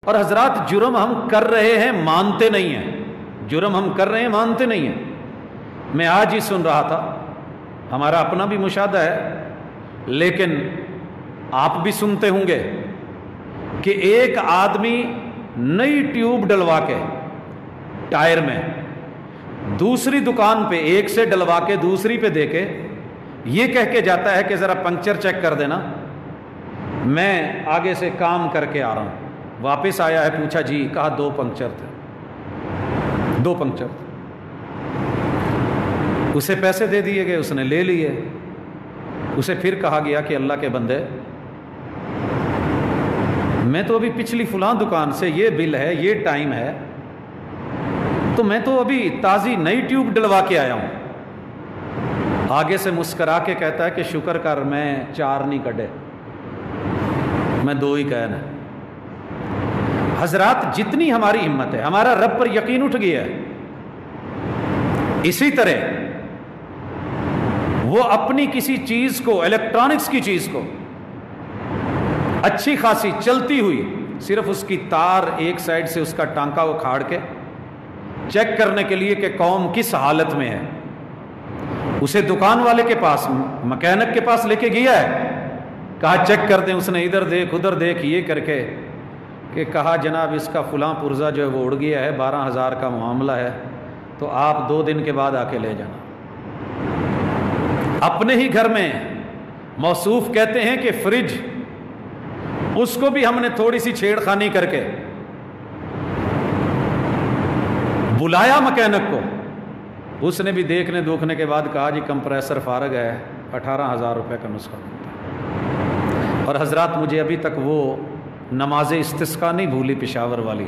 اور حضرات جرم ہم کر رہے ہیں مانتے نہیں ہیں، جرم ہم کر رہے ہیں مانتے نہیں ہیں۔ میں آج ہی سن رہا تھا، ہمارا اپنا بھی مشاہدہ ہے لیکن آپ بھی سنتے ہوں گے کہ ایک آدمی نئی ٹیوب ڈلوا کے ٹائر میں دوسری دکان پہ ایک سے ڈلوا کے دوسری پہ دے کے یہ کہہ کے جاتا ہے کہ ذرا پنکچر چیک کر دینا، میں آگے سے کام کر کے آ رہا ہوں۔ واپس آیا ہے، پوچھا جی، کہا 2 پنکچر تھے، 2 پنکچر تھے۔ اسے پیسے دے دیے گئے، اس نے لے لیے۔ اسے پھر کہا گیا کہ اللہ کے بندے، میں تو ابھی پچھلی فلاں دکان سے یہ بل ہے، یہ ٹائم ہے، تو میں تو ابھی تازی نئی ٹیوب ڈلوا کے آیا ہوں۔ آگے سے مسکرا کے کہتا ہے کہ شکر کر میں 4 نہیں کڈے، میں 2 ہی کہنا۔ حضرات جتنی ہماری ہمت ہے، ہمارا رب پر یقین اٹھ گیا ہے، اسی طرح وہ اپنی کسی چیز کو، الیکٹرانکس کی چیز کو اچھی خاصی چلتی ہوئی، صرف اس کی تار ایک سائڈ سے اس کا ٹانکا اکھاڑ کے چیک کرنے کے لیے کہ قوم کس حالت میں ہے، اسے دکان والے کے پاس، مکینک کے پاس لے کے گیا ہے، کہا چیک کر دیں۔ اس نے ادھر دیکھ ادھر دیکھ یہ کر کے کہ کہا جناب اس کا فلاں پرزہ جو ہے وہ اڑ گیا ہے، 12,000 کا معاملہ ہے، تو آپ 2 دن کے بعد آ کے لے جانا۔ اپنے ہی گھر میں موصوف کہتے ہیں کہ فریج، اس کو بھی ہم نے تھوڑی سی چھیڑ خانی کر کے بلایا مکینک کو، اس نے بھی دیکھنے دوکھنے کے بعد کہا جی کمپریسر فارغ ہے، 18,000 روپے کا نسخہ ملتا ہے۔ اور حضرات مجھے ابھی تک وہ نماز استسقاء نہیں بھولی پشاور والی،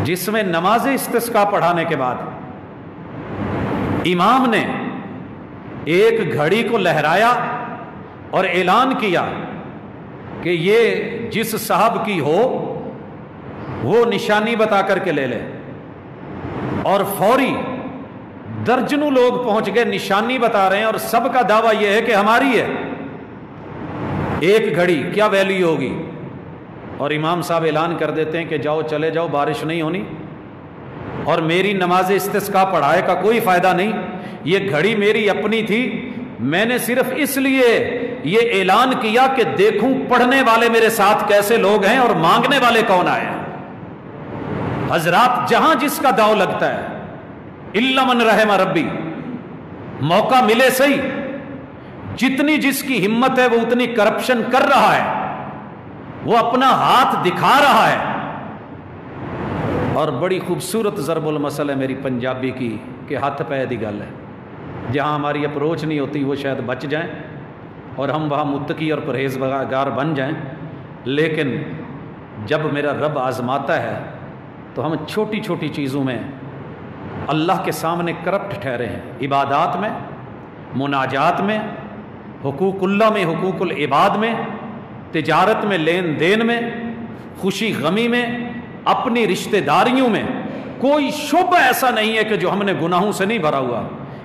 جس میں نماز استسقاء پڑھانے کے بعد امام نے ایک گھڑی کو لہرایا اور اعلان کیا کہ یہ جس صاحب کی ہو وہ نشانی بتا کر کے لے لے، اور فوری درجنوں لوگ پہنچ گئے، نشانی بتا رہے ہیں اور سب کا دعویٰ یہ ہے کہ ہماری ہے۔ ایک گھڑی کیا ویلیو ہوگی، اور امام صاحب اعلان کر دیتے ہیں کہ جاؤ چلے جاؤ، بارش نہیں ہونی اور میری نماز استسقاء پڑھائے کا کوئی فائدہ نہیں، یہ گھڑی میری اپنی تھی، میں نے صرف اس لیے یہ اعلان کیا کہ دیکھوں پڑھنے والے میرے ساتھ کیسے لوگ ہیں اور مانگنے والے کون آئے ہیں۔ حضرات جہاں جس کا داؤ لگتا ہے، الا من رحم ربی، موقع ملے صحیح، جتنی جس کی ہمت ہے وہ اتنی کرپشن کر رہا ہے، وہ اپنا ہاتھ دکھا رہا ہے۔ اور بڑی خوبصورت ضرب المثل ہے میری پنجابی کی کہ ہاتھ پہ دی گل ہے، جہاں ہماری اپروچ نہیں ہوتی وہ شاید بچ جائیں اور ہم وہاں متقی اور پرہیزگار بن جائیں، لیکن جب میرا رب آزماتا ہے تو ہم چھوٹی چھوٹی چیزوں میں اللہ کے سامنے کرپٹ ٹھہرے ہیں، عبادات میں، مناجات میں، حقوق اللہ میں، حقوق العباد میں، تجارت میں، لین دین میں، خوشی غمی میں، اپنی رشتہ داریوں میں، کوئی شعبہ ایسا نہیں ہے کہ جو ہم نے گناہوں سے نہیں بھرا ہوا۔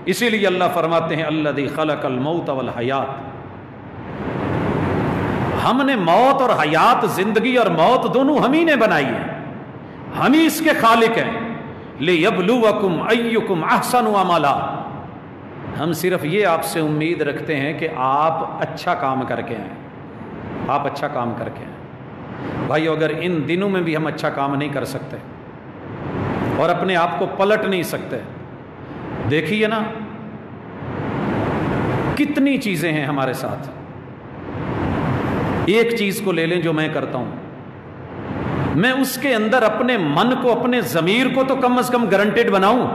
اسی لیے اللہ فرماتے ہیں الذی خلق الموت والحیات، ہم نے موت اور حیات، زندگی اور موت دونوں ہم ہی نے بنائی ہے، ہم ہی اس کے خالق ہیں۔ لِیَبْلُوَکُمْ أَيُّکُمْ أَحْسَنُ عَمَلًا، ہم صرف یہ آپ سے امید رکھتے ہیں کہ آپ اچھا کام کر کے آئیں، آپ اچھا کام کر کے آئیں۔ بھائیو اگر ان دنوں میں بھی ہم اچھا کام نہیں کر سکتے اور اپنے آپ کو پلٹ نہیں سکتے، دیکھیے نا کتنی چیزیں ہیں ہمارے ساتھ۔ ایک چیز کو لے لیں جو میں کرتا ہوں، میں اس کے اندر اپنے من کو، اپنے ضمیر کو تو کم از کم گارنٹیڈ بناؤں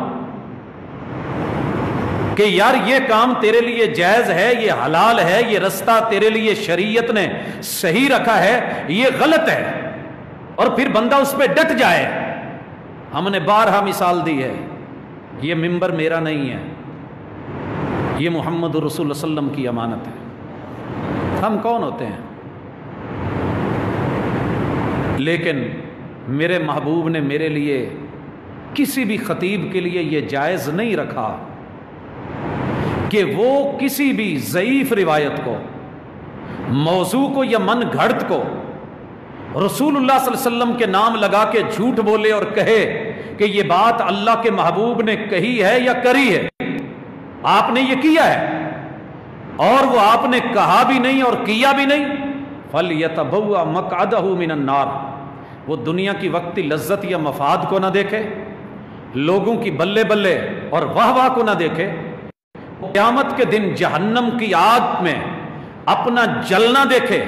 کہ یار یہ کام تیرے لیے جائز ہے، یہ حلال ہے، یہ رستہ تیرے لیے شریعت نے صحیح رکھا ہے، یہ غلط ہے، اور پھر بندہ اس پہ ڈٹ جائے۔ ہم نے بارہا مثال دی ہے، یہ منبر میرا نہیں ہے، یہ محمد رسول اللہ صلی اللہ علیہ وسلم کی امانت ہے۔ ہم کون ہوتے ہیں؟ لیکن میرے محبوب نے میرے لیے کسی بھی خطیب کے لیے یہ جائز نہیں رکھا کہ وہ کسی بھی ضعیف روایت کو، موضوع کو یا من گھڑت کو رسول اللہ صلی اللہ علیہ وسلم کے نام لگا کے جھوٹ بولے اور کہے کہ یہ بات اللہ کے محبوب نے کہی ہے یا کری ہے، آپ نے یہ کیا ہے، اور وہ آپ نے کہا بھی نہیں اور کیا بھی نہیں، فَلْيَتَبَوَّأْ مَقْعَدَهُ مِنَ النَّارِ، وہ دنیا کی وقتی لذت یا مفاد کو نہ دیکھے، لوگوں کی بلے بلے اور واہ واہ کو نہ دیکھے، قیامت کے دن جہنم کی آگ میں اپنا جلنا دیکھے۔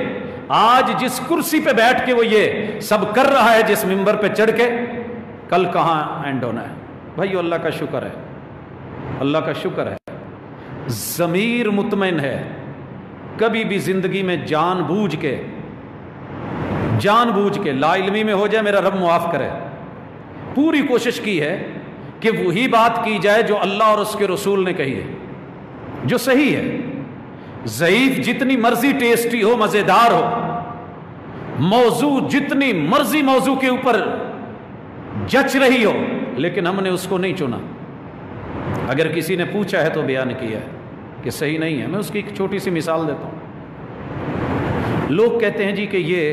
آج جس کرسی پہ بیٹھ کے وہ یہ سب کر رہا ہے، جس ممبر پہ چڑھ کے، کل کہاں اینڈ ہونا ہے؟ بھائیو اللہ کا شکر ہے، اللہ کا شکر ہے، ضمیر مطمئن ہے، کبھی بھی زندگی میں جان بوجھ کے لا علمی میں ہو جائے، میرا رب معاف کرے، پوری کوشش کی ہے کہ وہی بات کی جائے جو اللہ اور اس کے رسول نے کہی ہے، جو صحیح ہے۔ ضعیف جتنی مرضی ٹیسٹی ہو، مزیدار ہو، موضوع جتنی مرضی موضوع کے اوپر جچ رہی ہو، لیکن ہم نے اس کو نہیں چنا۔ اگر کسی نے پوچھا ہے تو بیان کیا ہے کہ صحیح نہیں ہے۔ میں اس کی ایک چھوٹی سی مثال دیتا ہوں۔ لوگ کہتے ہیں جی کہ یہ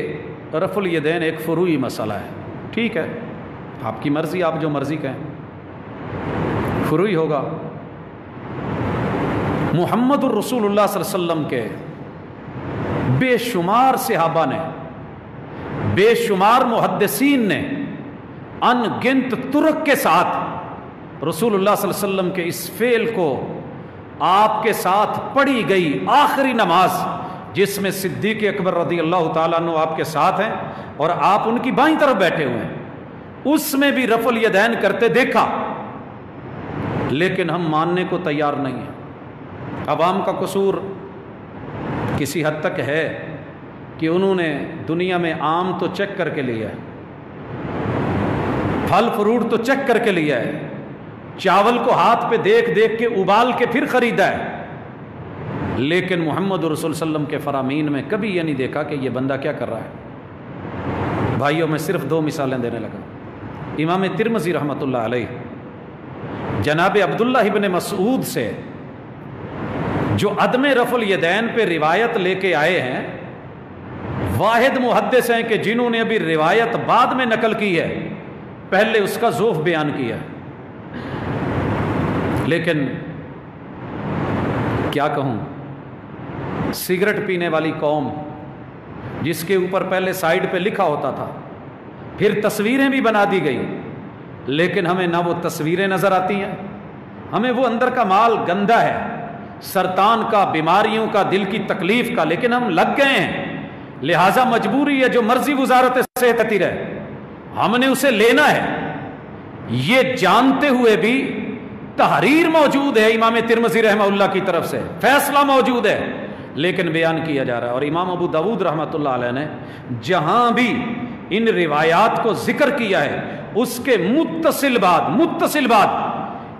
رفع الیدین ایک فروعی مسئلہ ہے، ٹھیک ہے، آپ کی مرضی، آپ جو مرضی کہیں، فروعی ہوگا۔ محمد الرسول اللہ صلی اللہ علیہ وسلم کے بے شمار صحابہ نے، بے شمار محدثین نے ان گنت طرق کے ساتھ رسول اللہ صلی اللہ علیہ وسلم کے اس فعل کو آپ کے ساتھ پڑھی گئی آخری نماز، جس میں صدیق اکبر رضی اللہ تعالیٰ عنہ آپ کے ساتھ ہیں اور آپ ان کی بائیں طرف بیٹھے ہوئے ہیں، اس میں بھی رفع الیدین کرتے دیکھا، لیکن ہم ماننے کو تیار نہیں ہیں۔ عوام کا قصور کسی حد تک ہے کہ انہوں نے دنیا میں آم تو چیک کر کے لیا ہے، پھل فروٹ تو چیک کر کے لیا ہے، چاول کو ہاتھ پہ دیکھ دیکھ کے ابال کے پھر خریدا ہے، لیکن محمد رسول صلی اللہ علیہ وسلم کے فرامین میں کبھی یہ نہیں دیکھا کہ یہ بندہ کیا کر رہا ہے۔ بھائیوں میں صرف 2 مثالیں دینے لگا۔ امام ترمذی رحمۃ اللہ علیہ جناب عبداللہ ابن مسعود سے جو عدم رفع الیدین پہ روایت لے کے آئے ہیں، واحد محدث ہیں کہ جنہوں نے ابھی روایت بعد میں نقل کی ہے، پہلے اس کا ذوف بیان کیا ہے۔ لیکن کیا کہوں، سگریٹ پینے والی قوم جس کے اوپر پہلے سائیڈ پہ لکھا ہوتا تھا، پھر تصویریں بھی بنا دی گئی، لیکن ہمیں نہ وہ تصویریں نظر آتی ہیں، ہمیں وہ اندر کا مال گندا ہے، سرطان کا، بیماریوں کا، دل کی تکلیف کا، لیکن ہم لگ گئے ہیں، لہٰذا مجبوری ہے، جو مرضی وزارت صحت آتی رہے ہم نے اسے لینا ہے۔ یہ جانتے ہوئے بھی تحریر موجود ہے امام ترمذی رحمہ اللہ کی طرف سے، فیصلہ موجود ہے، لیکن بیان کیا جا رہا ہے۔ اور امام ابو داود رحمۃ اللہ علیہ نے جہاں بھی ان روایات کو ذکر کیا ہے، اس کے متصل بعد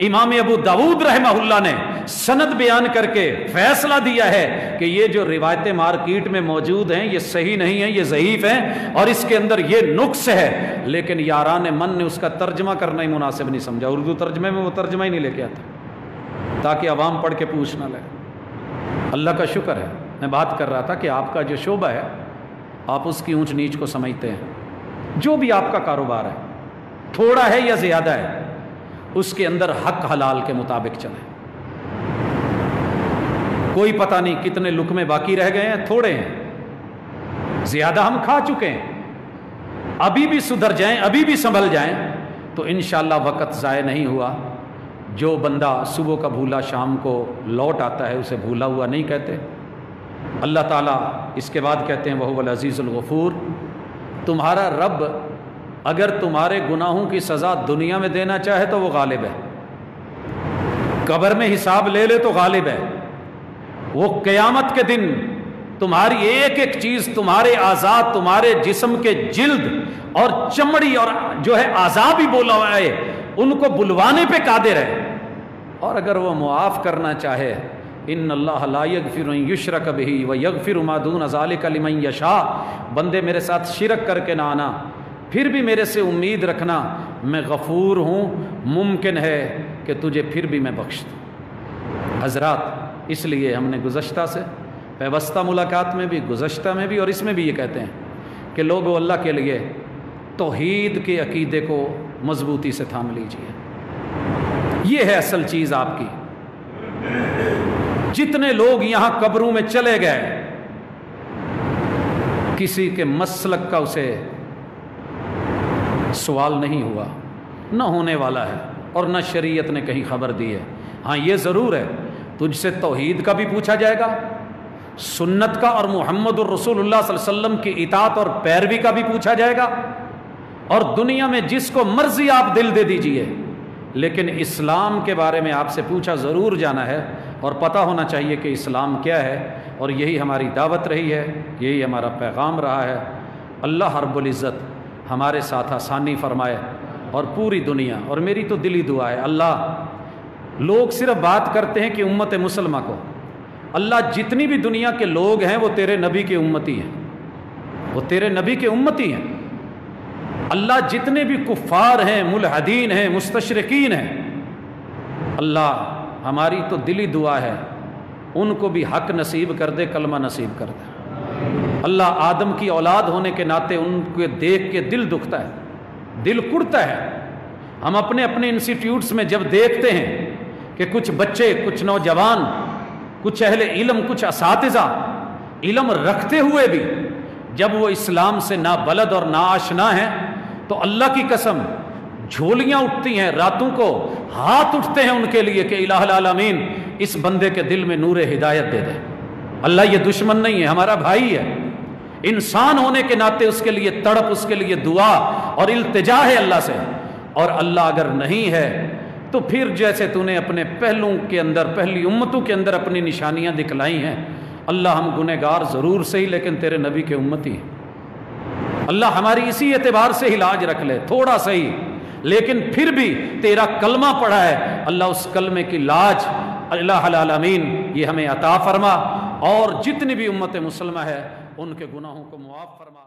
امام ابو داود رحمہ اللہ نے سند بیان کر کے فیصلہ دیا ہے کہ یہ جو روایتیں مارکیٹ میں موجود ہیں یہ صحیح نہیں ہیں، یہ ضعیف ہیں اور اس کے اندر یہ نقص ہے، لیکن یاران من نے اس کا ترجمہ کرنا ہی مناسب نہیں سمجھا، اردو ترجمے میں وہ ترجمہ ہی نہیں لے کے آتا تاکہ عوام پڑھ کے پوچھ نہ لے۔ اللہ کا شکر ہے، میں بات کر رہا تھا کہ آپ کا جو شعبہ ہے آپ اس کی اونچ نیچ کو سمجھتے ہیں، جو بھی آپ کا کاروبار ہے، تھوڑا ہے یا زیادہ ہے، اس کے اندر حق حلال کے مطابق چلیں۔ کوئی پتہ نہیں کتنے لقمے باقی رہ گئے ہیں، تھوڑے ہیں، زیادہ ہم کھا چکے ہیں، ابھی بھی سدھر جائیں، ابھی بھی سنبھل جائیں تو انشاءاللہ وقت ضائع نہیں ہوا۔ جو بندہ صبح کا بھولا شام کو لوٹ آتا ہے اسے بھولا ہوا نہیں کہتے۔ اللہ تعالیٰ اس کے بعد کہتے ہیں وَهُوَ الْعَزِيزُ الْغَفُورُ، تمہارا رب اگر تمہارے گناہوں کی سزا دنیا میں دینا چاہے تو وہ غالب ہے، قبر میں حساب لے لے تو غالب ہے، وہ قیامت کے دن تمہاری ایک ایک چیز، تمہارے اعضاء، تمہارے جسم کے جلد اور چمڑی اور جو ہے اعضاء بھی بولا ہوا ہے، ان کو بلوانے پہ قادر ہے۔ اور اگر وہ معاف کرنا چاہے، ان اللہ لا یغفر ان یشرک بہ ویغفر ما دون ذلک لمن یشاء، بندے میرے ساتھ شرک کر کے نہ آنا، پھر بھی میرے سے امید رکھنا، میں غفور ہوں، ممکن ہے کہ تجھے پھر بھی میں بخش دوں۔ حضرات، اس لیے ہم نے گزشتہ سے پیوستہ ملاقات میں بھی، گزشتہ میں بھی اور اس میں بھی یہ کہتے ہیں کہ لوگوں اللہ کے لیے توحید کے عقیدے کو مضبوطی سے تھام لیجیے، یہ ہے اصل چیز آپ کی۔ جتنے لوگ یہاں قبروں میں چلے گئے، کسی کے مسلک کا اسے سوال نہیں ہوا، نہ ہونے والا ہے، اور نہ شریعت نے کہیں خبر دی ہے۔ ہاں یہ ضرور ہے، تجھ سے توحید کا بھی پوچھا جائے گا، سنت کا اور محمد الرسول اللہ صلی اللہ علیہ وسلم کی اطاعت اور پیروی کا بھی پوچھا جائے گا، اور دنیا میں جس کو مرضی آپ دل دے دیجئے، لیکن اسلام کے بارے میں آپ سے پوچھا ضرور جانا ہے، اور پتہ ہونا چاہیے کہ اسلام کیا ہے، اور یہی ہماری دعوت رہی ہے، یہی ہمارا پیغام رہا ہے۔ اللہ رب العزت ہمارے ساتھ آسانی فرمائے، اور پوری دنیا، اور میری تو دلی دعا ہے، اللہ، لوگ صرف بات کرتے ہیں کہ امت مسلمہ کو، اللہ جتنی بھی دنیا کے لوگ ہیں وہ تیرے نبی کے امتی ہیں، وہ تیرے نبی کے امتی ہیں۔ اللہ جتنے بھی کفار ہیں، ملحدین ہیں، مستشرقین ہیں، اللہ ہماری تو دلی دعا ہے ان کو بھی حق نصیب کر دے، کلمہ نصیب کر دے۔ اللہ آدم کی اولاد ہونے کے ناطے ان کو دیکھ کے دل دکھتا ہے، دل کڑتا ہے۔ ہم اپنے اپنے انسٹیٹیوٹس میں جب دیکھتے ہیں کہ کچھ بچے، کچھ نوجوان، کچھ اہل علم، کچھ اساتذہ علم رکھتے ہوئے بھی جب وہ اسلام سے نابلد اور ناآشنا ہیں، تو اللہ کی قسم جھولیاں اٹھتی ہیں، راتوں کو ہاتھ اٹھتے ہیں ان کے لیے کہ الہ العالمین اس بندے کے دل میں نور ہدایت دے دے۔ اللہ یہ دشمن نہیں ہے، ہمارا بھائی ہے، انسان ہونے کے ناطے اس کے لیے تڑپ، اس کے لیے دعا اور التجا ہے اللہ سے۔ اور اللہ اگر نہیں ہے تو پھر جیسے تو نے اپنے پہلوں کے اندر، پہلی امتوں کے اندر اپنی نشانیاں دکھلائی ہیں، اللہ ہم گنہگار ضرور صحیح لیکن تیرے نبی کے امتی ہیں۔ اللہ ہماری اسی اعتبار سے ہی لاج رکھ لے، تھوڑا صحیح، لیکن پھر بھی تیرا کلمہ پڑھا ہے، اللہ اس کلمے کی لاج الہ العالمین یہ ہمیں عطا فرما، اور جتنی بھی امت مسلمہ ہے ان کے گناہوں کو معاف فرما۔